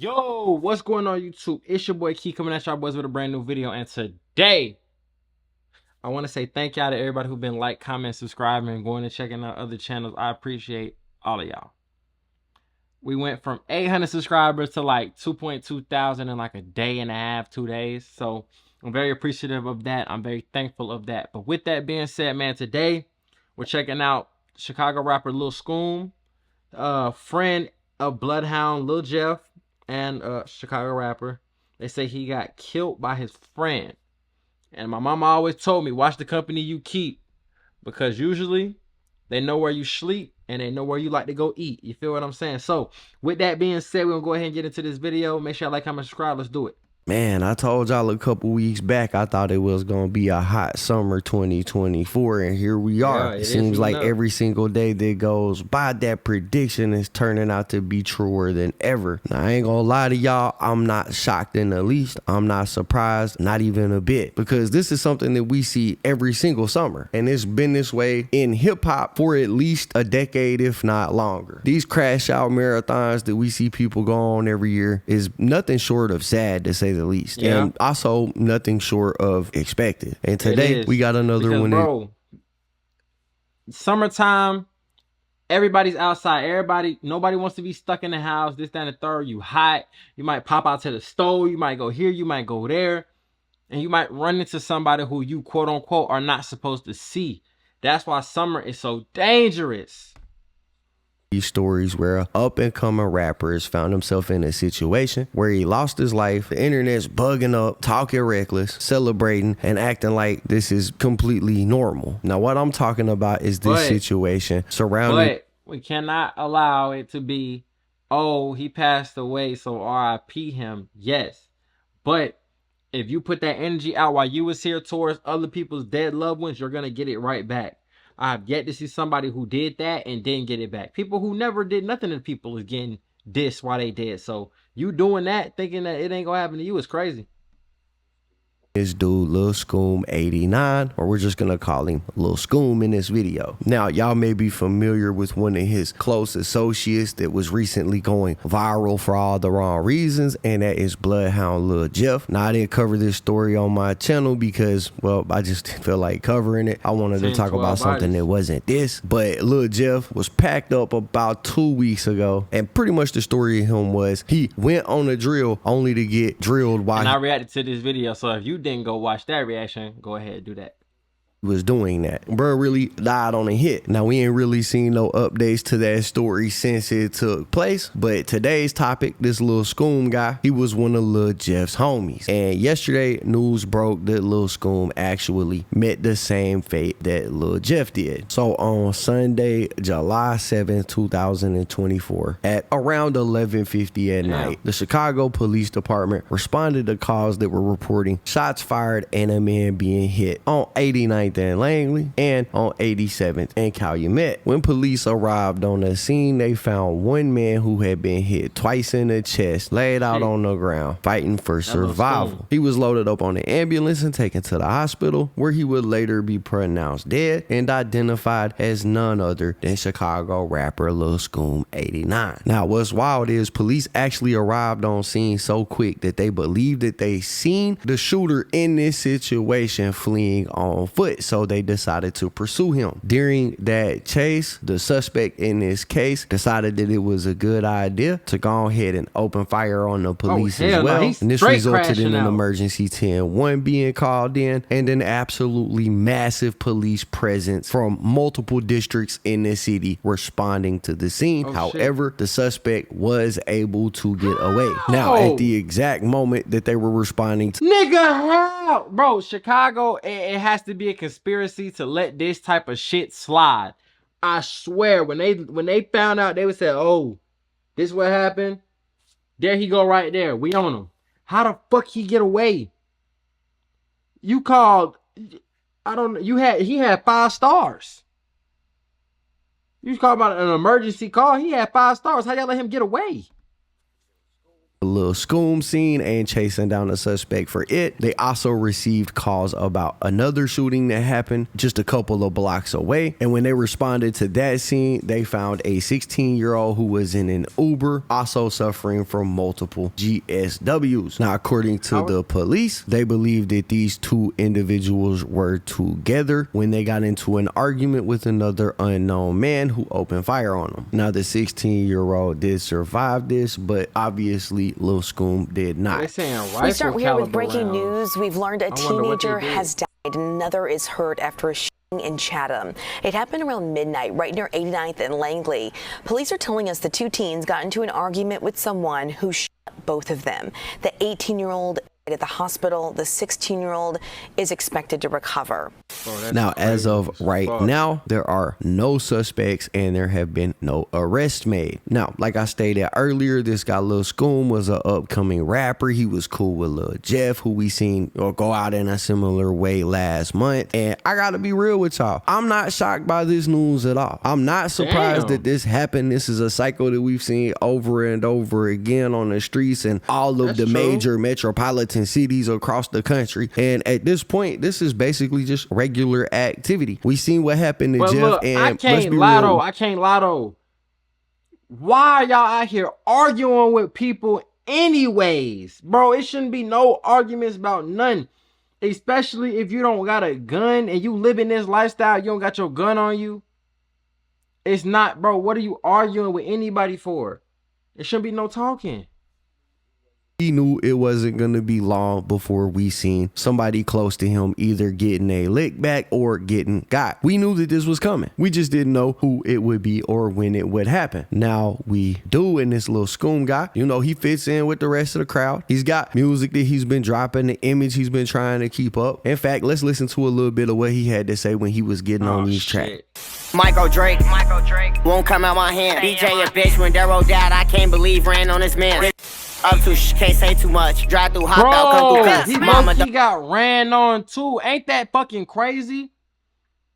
Yo, what's going on YouTube? It's your boy Key coming at y'all boys with a brand new video, and today I want to say thank y'all to everybody who's been like, comment, subscribing, going and checking out other channels. I appreciate all of y'all. We went from 800 subscribers to like 2.2 thousand in like a day and a half, 2 days. So I'm very appreciative of that. I'm very thankful of that. But with that being said, man, today we're checking out Chicago rapper Lil SCOOM, friend of Bloodhound Lil Jeff, and Chicago rapper. They say he got killed by his friend. And my mama always told me, watch the company you keep, because usually they know where you sleep and they know where you like to go eat. You feel what I'm saying? So with that being said, we're gonna go ahead and get into this video. Make sure y'all like, comment, subscribe. Let's do it. Man, I told y'all a couple weeks back I thought it was going to be a hot summer 2024, and here we are. Yeah, it seems like every single day that goes by, that prediction is turning out to be truer than ever. Now, I ain't going to lie to y'all, I'm not shocked in the least. I'm not surprised, not even a bit, because this is something that we see every single summer, and it's been this way in hip-hop for at least a decade, if not longer. These crash out marathons that we see people go on every year is nothing short of sad, to say the least, and also nothing short of expected. And today we got another one. Bro, summertime, everybody's outside. Nobody wants to be stuck in the house. This, that, and the third. You hot. You might pop out to the store. You might go here. You might go there, and you might run into somebody who you quote unquote are not supposed to see. That's why summer is so dangerous. These stories where an up-and-coming rapper has found himself in a situation where he lost his life, the internet's bugging up, talking reckless, celebrating, and acting like this is completely normal. Now, what I'm talking about is this situation surrounding... But we cannot allow it to be, oh, he passed away, so R.I.P. him. Yes. But if you put that energy out while you was here towards other people's dead loved ones, you're going to get it right back. I've yet to see somebody who did that and didn't get it back. People who never did nothing to people is getting dissed while they dead. So you doing that, thinking that it ain't gonna happen to you, is crazy. This dude, Lil SCOOM 89, or we're just gonna call him Lil SCOOM in this video. Now, y'all may be familiar with one of his close associates that was recently going viral for all the wrong reasons, and that is Bloodhound Lil Jeff. Now, I didn't cover this story on my channel because, well, I just didn't feel like covering it. I wanted to talk about something that wasn't this, but Lil Jeff was packed up about 2 weeks ago, and pretty much the story of him was he went on a drill only to get drilled while... And I reacted to this video, so if you didn't go watch that reaction, go ahead and do that. Was doing that. Bro really died on a hit. Now, we ain't really seen no updates to that story since it took place, but today's topic, this Lil SCOOM guy, he was one of Lil Jeff's homies, and yesterday news broke that Lil SCOOM actually met the same fate that Lil Jeff did. So on Sunday, July 7th, 2024, at around 11:50 at night, the Chicago Police Department responded to calls that were reporting shots fired and a man being hit on 89th and Langley and on 87th and Calumet. When police arrived on the scene, they found one man who had been hit twice in the chest, laid out on the ground, fighting for survival. He was loaded up on the ambulance and taken to the hospital, where he would later be pronounced dead and identified as none other than Chicago rapper Lil SCOOM 89. Now, what's wild is police actually arrived on scene so quick that they believed that they seen the shooter in this situation fleeing on foot. So they decided to pursue him. During that chase, the suspect in this case decided that it was a good idea to go ahead and open fire on the police as well. And this resulted in an emergency 10-1 being called in, and an absolutely massive police presence from multiple districts in the city responding to the scene. However, the suspect was able to get away. Now, at the exact moment that they were responding to... Nigga, how? Bro, Chicago, it has to be a conspiracy to let this type of shit slide. I swear, when they found out, they would say, oh, this what happened? There he go right there. We on him. How the fuck he get away? You called, I don't know, he had 5 stars. You called about an emergency call, he had 5 stars. How y'all let him get away? little SCOOM scene and chasing down a suspect for it. They also received calls about another shooting that happened just a couple of blocks away. And when they responded to that scene, they found a 16-year-old who was in an Uber, also suffering from multiple GSWs. Now, according to the police, they believe that these two individuals were together when they got into an argument with another unknown man who opened fire on them. Now, the 16-year-old did survive this, but obviously Lil SCOOM did not. We start here with breaking news. We've learned a teenager has died and another is hurt after a shooting in Chatham. It happened around midnight right near 89th and Langley. Police are telling us the two teens got into an argument with someone who shot both of them. The 18-year-old at the hospital. The 16-year-old is expected to recover. Now, as of right now, there are no suspects and there have been no arrests made. Now, like I stated earlier, this guy Lil SCOOM was an upcoming rapper. He was cool with Lil Jeff, who we seen go out in a similar way last month. And I gotta be real with y'all, I'm not shocked by this news at all. I'm not surprised that this happened. This is a cycle that we've seen over and over again on the streets and all of the major metropolitan cities across the country. And at this point, this is basically just regular activity. We seen what happened to Jeff. Look, and I can't lie though. Why are y'all out here arguing with people anyways? Bro, it shouldn't be no arguments about none. Especially if you don't got a gun and you live in this lifestyle, you don't got your gun on you. It's not, bro, what are you arguing with anybody for? It shouldn't be no talking. He knew it wasn't going to be long before we seen somebody close to him either getting a lick back or getting got. We knew that this was coming. We just didn't know who it would be or when it would happen. Now we do, and this little SCOOM guy, you know, he fits in with the rest of the crowd. He's got music that he's been dropping, the image he's been trying to keep up. In fact, let's listen to a little bit of what he had to say when he was getting on these tracks. Michael Drake won't come out my hand. DJ a bitch when Darrow died. I can't believe ran on his man. Up to can't say too much. Drive through, hop out, come through. He got ran on too. Ain't that fucking crazy?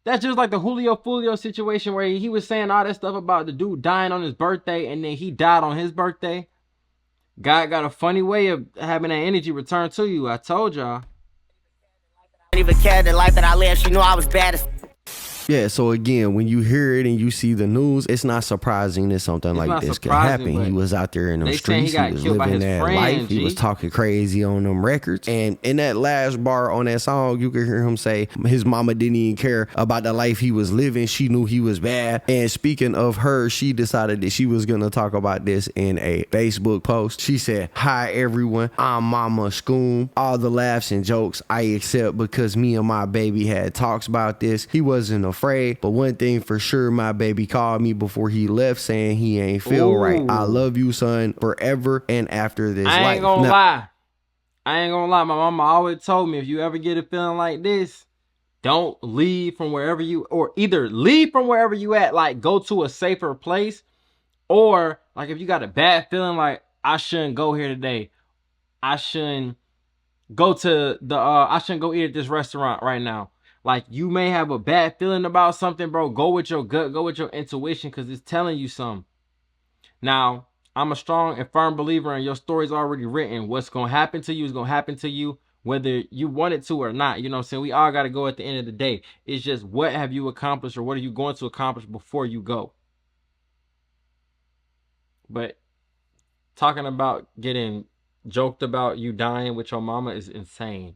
That's just like the Julio Fulio situation where he was saying all that stuff about the dude dying on his birthday and then he died on his birthday. God got a funny way of having that energy return to you. I told y'all. I didn't even care the life that I lived. She knew I was bad as. Yeah, so again, when you hear it and you see the news, it's not surprising that something like this could happen. He was out there in them streets. He was living that life. He was talking crazy on them records. And in that last bar on that song, you could hear him say his mama didn't even care about the life he was living. She knew he was bad. And speaking of her, she decided that she was going to talk about this in a Facebook post. She said, "Hi, everyone. I'm Mama SCOOM. All the laughs and jokes I accept because me and my baby had talks about this. He wasn't afraid, but one thing for sure, my baby called me before he left saying he ain't feel right. I love you, son, forever and after this life." I ain't gonna lie. My mama always told me, if you ever get a feeling like this, don't leave from wherever you, or either leave from wherever you at, like go to a safer place, or like if you got a bad feeling like I shouldn't go here today, I shouldn't go to the I shouldn't go eat at this restaurant right now. Like, you may have a bad feeling about something, bro. Go with your gut. Go with your intuition, because it's telling you something. Now, I'm a strong and firm believer in your story's already written. What's going to happen to you is going to happen to you, whether you want it to or not. You know what I'm saying? We all got to go at the end of the day. It's just, what have you accomplished, or what are you going to accomplish before you go? But talking about getting joked about you dying with your mama is insane.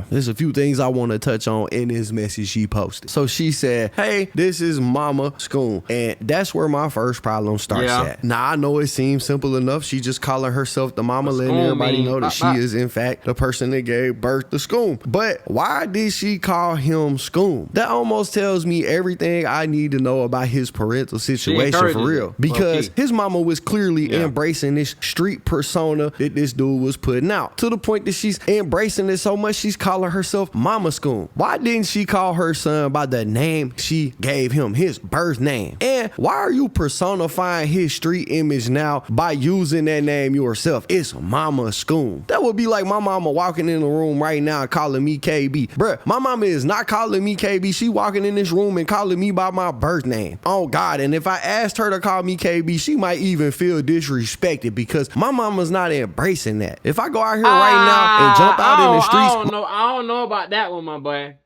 There's a few things I want to touch on in this message she posted. So she said, "Hey, this is Mama SCOOM." And that's where my first problem starts at. Now, I know it seems simple enough. She just calling herself the mama, letting everybody know that she is, in fact, the person that gave birth to SCOOM. But why did she call him SCOOM? That almost tells me everything I need to know about his parental situation for real. Because his mama was clearly embracing this street persona that this dude was putting out. To the point that she's embracing it so much, she's calling herself Mama SCOOM? Why didn't she call her son by the name she gave him, his birth name? And why are you personifying his street image now by using that name yourself? It's Mama SCOOM. That would be like my mama walking in the room right now calling me KB. Bruh, my mama is not calling me KB. She walking in this room and calling me by my birth name. Oh God, and if I asked her to call me KB, she might even feel disrespected because my mama's not embracing that. If I go out here right now and jump out in the streets, I don't know about that one, my boy.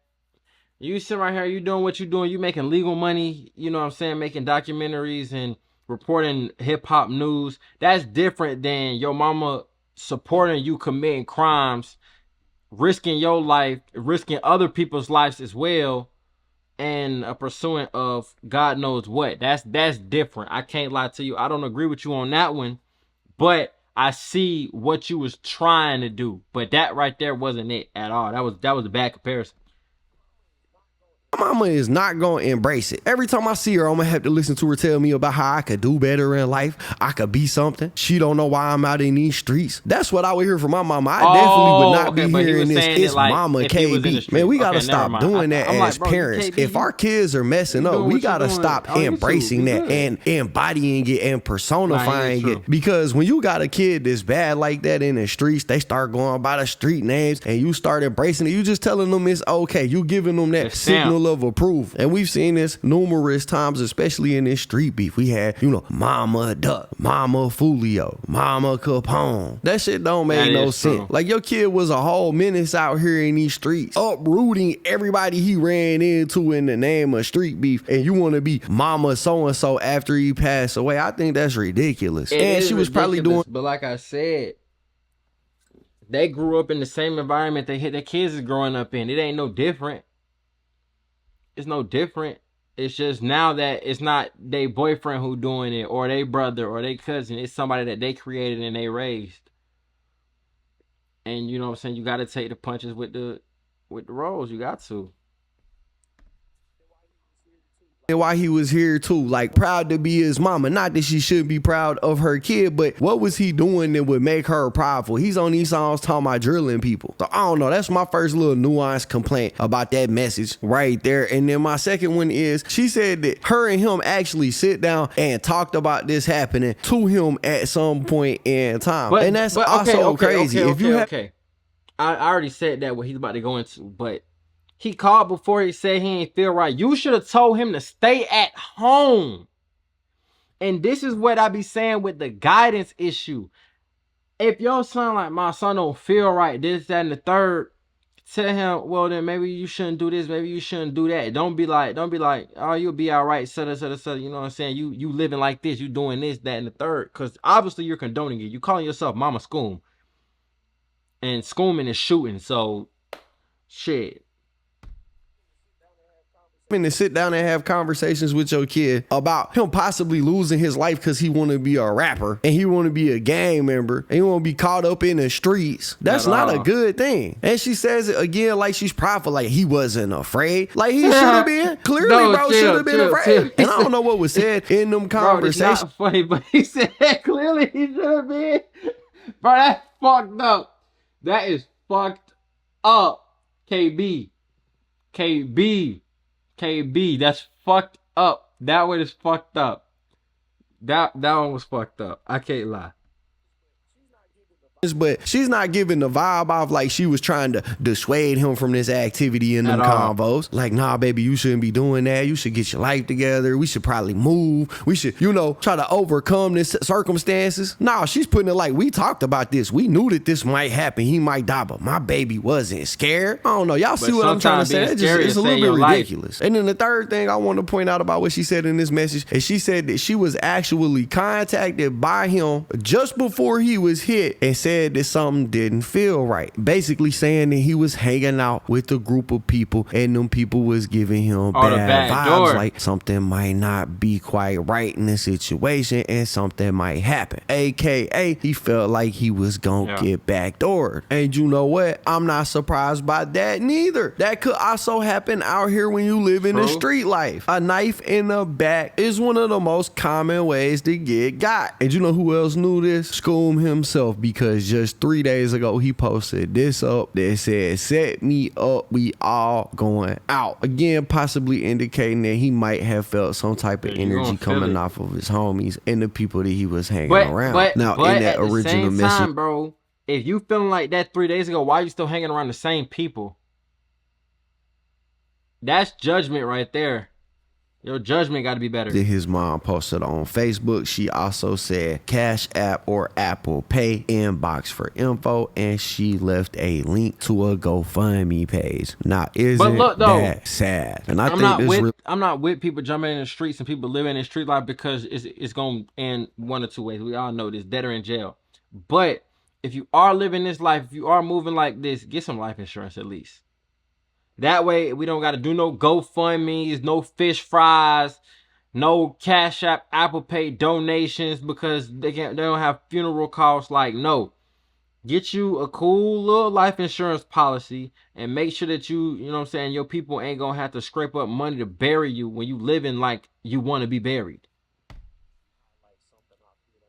You sit right here, you doing what you doing, you making legal money, you know what I'm saying, making documentaries and reporting hip-hop news. That's different than your mama supporting you committing crimes, risking your life, risking other people's lives as well, and a pursuit of God knows what. That's different. I can't lie to you. I don't agree with you on that one, but I see what you was trying to do. But that right there wasn't it at all. That was a bad comparison. mama is not gonna embrace it. Every time I see her, I'm gonna have to listen to her tell me about how I could do better in life. I could be something. She don't know why I'm out in these streets. That's what I would hear from my mama. I definitely would not be hearing this. It's like, Mama KB. Man, we gotta stop doing that as parents. If our kids are messing up, we gotta stop embracing that and embodying it and personifying it. Because when you got a kid that's bad like that in the streets, they start going by the street names and you start embracing it. You just telling them it's okay. You giving them that signal of approval. And we've seen this numerous times, especially in this street beef. We had, you know, Mama Duck, Mama Fulio, Mama Capone. That shit don't make no sense. Like, your kid was a whole menace out here in these streets, uprooting everybody he ran into in the name of street beef, and you want to be Mama so-and-so after he passed away. I think that's ridiculous. And she was probably doing... But like I said, they grew up in the same environment their kids is growing up in. It ain't no different. It's no different. It's just now that it's not their boyfriend who doing it, or their brother, or their cousin. It's somebody that they created and they raised. And you know what I'm saying? You got to take the punches with the roles. You got to. And why he was here too, like, proud to be his mama. Not that she should be proud of her kid, but what was he doing that would make her prideful? He's on these songs talking about drilling people. So I don't know. That's my first little nuanced complaint about that message right there. And then my second one is, she said that her and him actually sit down and talked about this happening to him at some point in time. And that's also crazy. I already said that what he's about to go into, but he called before he said he ain't feel right. You should have told him to stay at home. And this is what I be saying with the guidance issue. If your son, like, my son don't feel right, this, that, and the third, tell him, well, then maybe you shouldn't do this, maybe you shouldn't do that. Don't be like, oh, you'll be all right, you know what I'm saying? You living like this, you doing this, that, and the third. Because obviously you're condoning it. You calling yourself Mama SCOOM. And SCOOMing is shooting, so shit. To sit down and have conversations with your kid about him possibly losing his life because he want to be a rapper and he want to be a gang member and he want to be caught up in the streets. That's not a good thing. And she says it again like she's prideful, like he wasn't afraid. Like he should have been. Clearly, bro, should have been afraid. And I don't know what was said in them conversations. Bro, it's not funny, but he said clearly he should have been. Bro, that's fucked up. That is fucked up. KB, that's fucked up. That one is fucked up. That one was fucked up. I can't lie. But she's not giving the vibe off like she was trying to dissuade him from this activity in them convos. Like, nah, baby, you shouldn't be doing that. You should get your life together. We should probably move. We should, you know, try to overcome this circumstances. Nah, she's putting it like, we talked about this. We knew that this might happen. He might die, but my baby wasn't scared. I don't know. Y'all see what I'm trying to say? It's a little bit ridiculous. And then the third thing I want to point out about what she said in this message is she said that she was actually contacted by him just before he was hit and said that something didn't feel right. Basically saying that he was hanging out with a group of people and them people was giving him bad vibes, like something might not be quite right in the situation and something might happen. AKA, he felt like he was gonna get backdoored. And you know what? I'm not surprised by that neither. That could also happen out here when you live in the street life. A knife in the back is one of the most common ways to get got. And you know who else knew this? SCOOM himself, because because just 3 days ago he posted this up that said, "Set me up, we all going out." Again, possibly indicating that he might have felt some type of energy coming off of his homies and the people that he was hanging around. Now, in that original message, bro, if you feeling like that 3 days ago, why are you still hanging around the same people? That's judgment right there. Your judgment got to be better. That his mom posted on Facebook. She also said Cash App or Apple Pay inbox for info, and she left a link to a GoFundMe page. Now, isn't that sad? And I think I'm not with people jumping in the streets and people living in the street life because it's going to end one or two ways. We all know this, dead or in jail. But if you are living this life, if you are moving like this, get some life insurance at least. That way, we don't got to do no GoFundMes, no fish fries, no Cash App, Apple Pay donations because they don't have funeral costs. Like, no. Get you a cool little life insurance policy and make sure that you know what I'm saying, your people ain't going to have to scrape up money to bury you when you living like you want to be buried.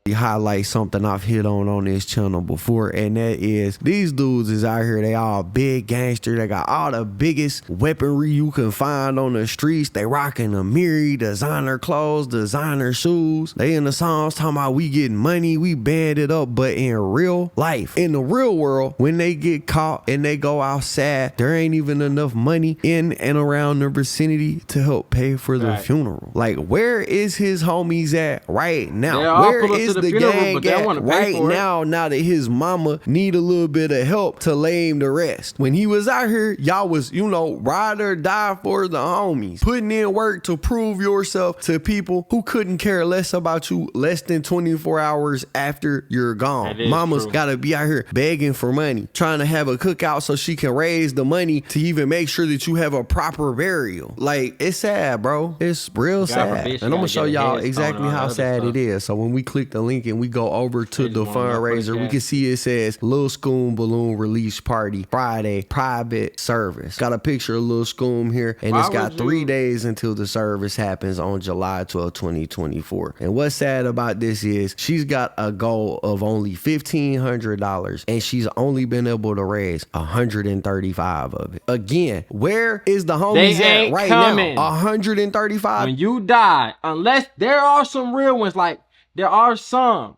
Highlight something I've hit on this channel before, and that is these dudes is out here. They all big gangster. They got all the biggest weaponry you can find on the streets. They rocking a Miri, designer clothes, designer shoes. They in the songs talking about we getting money, we banded up. But in real life, in the real world, when they get caught and they go outside, there ain't even enough money in and around the vicinity to help pay for the funeral. Like, where is his homies at right now? Where is the gang at right now that his mama need a little bit of help to lame the rest? When he was out here, y'all was, you know, ride or die for the homies, putting in work to prove yourself to people who couldn't care less about you less than 24 hours after you're gone. Mama's gotta be out here begging for money, trying to have a cookout so she can raise the money to even make sure that you have a proper burial. Like, it's sad, bro. It's real sad. And I'm gonna show y'all exactly how sad it is. So when we click the link and we go over to the fundraiser, we can see it says Lil SCOOM balloon release party Friday private service. Got a picture of Lil SCOOM here, and it's got 3 days until the service happens on July 12, 2024. And what's sad about this is she's got a goal of only $1,500 and she's only been able to raise 135 of it. Again, where is the homies at right now? 135. When you die, unless there are some real ones, like there are some,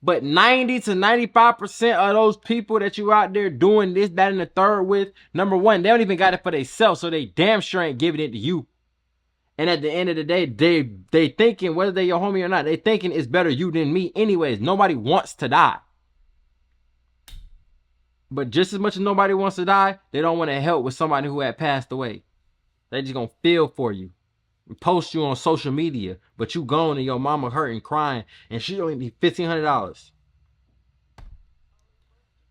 but 90 to 95% of those people that you out there doing this, that, and the third with, number one, they don't even got it for themselves, so they damn sure ain't giving it to you. And at the end of the day, they thinking, whether they your homie or not, they thinking it's better you than me anyways. Nobody wants to die. But just as much as nobody wants to die, they don't want to help with somebody who had passed away. They just gonna feel for you. Post you on social media, but you gone and your mama hurting, crying, and she only need $1,500.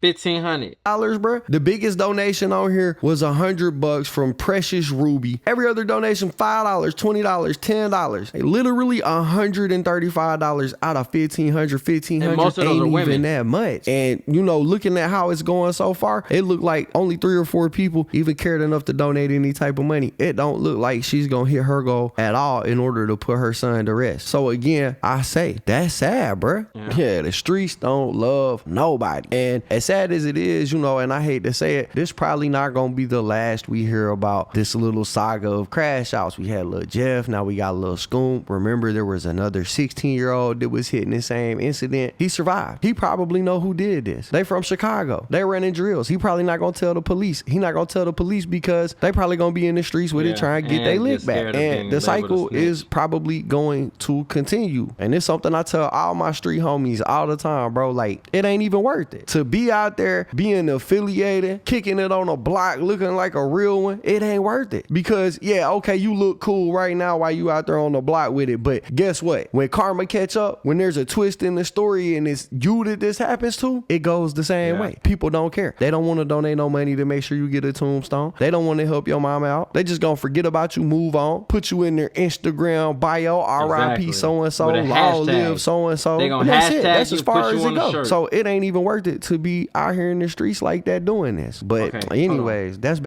$1,500, bro. The biggest donation on here was $100 from Precious Ruby. Every other donation, $5, $20, $10. Hey, literally $135 out of $1,500. $1,500 ain't even that much. And you know, looking at how it's going so far, it looked like only 3 or 4 people even cared enough to donate any type of money. It don't look like she's gonna hit her goal at all in order to put her son to rest. So again, I say that's sad, bro. Yeah, the streets don't love nobody, and as sad as it is, you know, and I hate to say it, this probably not gonna be the last we hear about this little saga of crash outs. We had Lil Jeff, now we got Lil SCOOM. Remember, there was another 16-year-old that was hit in the same incident. He survived. He probably know who did this. They from Chicago. They running drills. He probably not gonna tell the police. He not gonna tell the police because they probably gonna be in the streets with it trying to get their lick back. And the cycle is probably going to continue. And it's something I tell all my street homies all the time, bro. Like, it ain't even worth it to be out there being affiliated, kicking it on a block, looking like a real one. It ain't worth it because, yeah, okay, you look cool right now while you out there on the block with it, but guess what? When karma catch up, when there's a twist in the story and it's you that this happens to, it goes the same way. People don't care. They don't want to donate no money to make sure you get a tombstone. They don't want to help your mom out. They just gonna forget about you, move on, put you in their Instagram bio, RIP so-and-so, long live so-and-so. And that's it. That's as far as it goes. So it ain't even worth it to be out here in the streets like that doing this. But anyways, that's,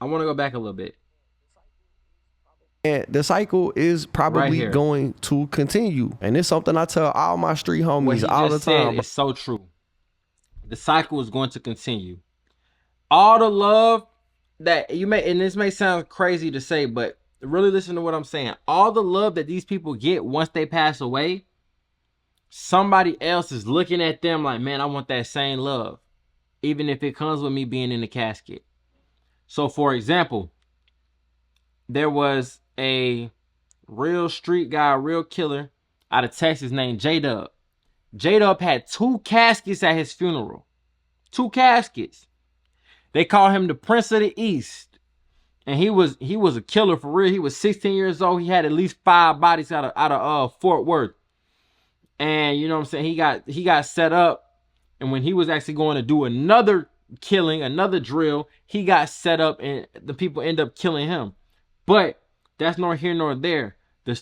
I want to go back a little bit. And the cycle is probably going to continue. And it's something I tell all my street homies all the time. It's so true. the cycle is going to continue. All the love that you may, and this may sound crazy to say, but really listen to what I'm saying. All the love that these people get once they pass away, somebody else is looking at them like, man, I want that same love, even if it comes with me being in the casket. So for example, there was a real street guy, real killer out of Texas named J-Dub. J-Dub had 2 caskets at his funeral. 2 caskets. They call him the Prince of the East. And he was a killer for real. He was 16 years old. He had at least 5 bodies out of Fort Worth. And you know what I'm saying? He got set up. And when he was actually going to do another killing, another drill, he got set up and the people end up killing him. But that's nor here nor there.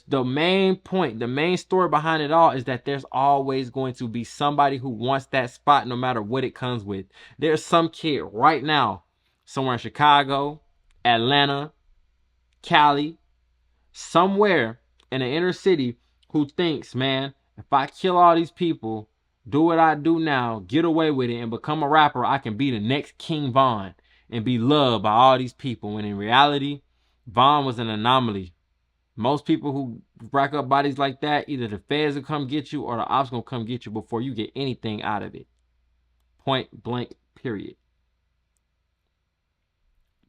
The main point, the main story behind it all is that there's always going to be somebody who wants that spot no matter what it comes with. There's some kid right now somewhere in Chicago, Atlanta, Cali, somewhere in the inner city who thinks, man, if I kill all these people, do what I do now, get away with it, and become a rapper, I can be the next King Von and be loved by all these people. When in reality, Von was an anomaly. Most people who rack up bodies like that, either the feds will come get you or the ops gonna come get you before you get anything out of it. Point blank, period.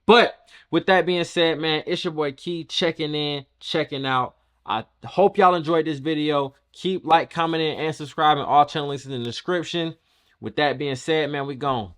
But with that being said, man, it's your boy Key checking in, checking out. I hope y'all enjoyed this video. Keep commenting, and subscribing. All channel links in the description. With that being said, man, we gone.